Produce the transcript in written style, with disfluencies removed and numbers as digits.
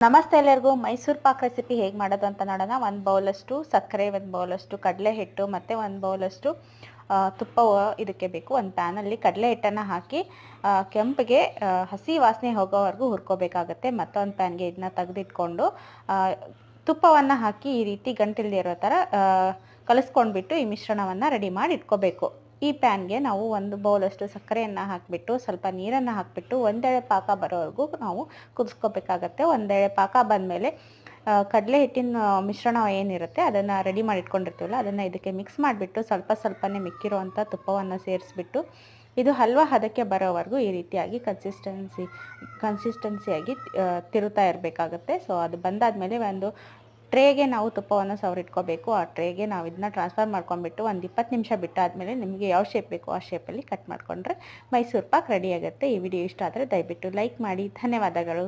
ನಮಸ್ತೆ ಎಲ್ಲರಿಗೂ. ಮೈಸೂರು ಪಾಕ್ ರೆಸಿಪಿ ಹೇಗೆ ಮಾಡೋದು ಅಂತ ನೋಡೋಣ. 1 ಬೌಲಷ್ಟು ಸಕ್ಕರೆ, 1 ಬೌಲಷ್ಟು ಕಡಲೆ ಹಿಟ್ಟು ಮತ್ತು 1 ಬೌಲಷ್ಟು ತುಪ್ಪ ಇದಕ್ಕೆ ಬೇಕು. ಒಂದು ಪ್ಯಾನಲ್ಲಿ ಕಡಲೆ ಹಿಟ್ಟನ್ನು ಹಾಕಿ ಕೆಂಪಿಗೆ ಹಸಿ ವಾಸನೆ ಹೋಗೋವರೆಗೂ ಹುರ್ಕೋಬೇಕಾಗತ್ತೆ. ಮತ್ತೊಂದು ಪ್ಯಾನ್ಗೆ ಇದನ್ನ ತೆಗೆದಿಟ್ಕೊಂಡು ತುಪ್ಪವನ್ನು ಹಾಕಿ ಈ ರೀತಿ ಗಂಟಿಲ್ದೇ ಇರೋ ಥರ ಕಲಿಸ್ಕೊಂಡ್ಬಿಟ್ಟು ಈ ಮಿಶ್ರಣವನ್ನು ರೆಡಿ ಮಾಡಿ ಇಟ್ಕೋಬೇಕು. ಈ ಪ್ಯಾನ್ಗೆ ನಾವು 1 ಬೌಲಷ್ಟು ಸಕ್ಕರೆಯನ್ನು ಹಾಕಿಬಿಟ್ಟು ಸ್ವಲ್ಪ ನೀರನ್ನು ಹಾಕಿಬಿಟ್ಟು ಒಂದೆಳೆ ಪಾಕ ಬರೋವರೆಗೂ ನಾವು ಕುದಿಸ್ಕೋಬೇಕಾಗತ್ತೆ. ಒಂದೆಳೆ ಪಾಕ ಬಂದಮೇಲೆ ಕಡಲೆ ಹಿಟ್ಟಿನ ಮಿಶ್ರಣ ಏನಿರುತ್ತೆ ಅದನ್ನು ರೆಡಿ ಮಾಡಿ ಇಟ್ಕೊಂಡಿರ್ತೀವಲ್ಲ ಅದನ್ನು ಇದಕ್ಕೆ ಮಿಕ್ಸ್ ಮಾಡಿಬಿಟ್ಟು ಸ್ವಲ್ಪನೇ ಮಿಕ್ಕಿರುವಂಥ ತುಪ್ಪವನ್ನು ಸೇರಿಸ್ಬಿಟ್ಟು ಇದು ಹಲ್ವಾ ಹದಕ್ಕೆ ಬರೋವರೆಗೂ ಈ ರೀತಿಯಾಗಿ ಕನ್ಸಿಸ್ಟೆನ್ಸಿಯಾಗಿ ತಿರುತ್ತಾ ಇರಬೇಕಾಗತ್ತೆ. ಸೊ ಅದು ಬಂದಾದಮೇಲೆ ಒಂದು ಟ್ರೇಗೆ ನಾವು ತುಪ್ಪವನ್ನು ಸವರಿಟ್ಕೋಬೇಕು. ಆ ಟ್ರೇಗೆ ನಾವು ಇದನ್ನ ಟ್ರಾನ್ಸ್ಫರ್ ಮಾಡ್ಕೊಂಡ್ಬಿಟ್ಟು ಒಂದು 20 ನಿಮಿಷ ಬಿಟ್ಟಾದಮೇಲೆ ನಿಮಗೆ ಯಾವ ಶೇಪ್ ಬೇಕೋ ಆ ಶೇಪಲ್ಲಿ ಕಟ್ ಮಾಡಿಕೊಂಡ್ರೆ ಮೈಸೂರು ಪಾಕ್ ರೆಡಿ ಆಗುತ್ತೆ. ಈ ವಿಡಿಯೋ ಇಷ್ಟ ಆದರೆ ದಯವಿಟ್ಟು ಲೈಕ್ ಮಾಡಿ. ಧನ್ಯವಾದಗಳು.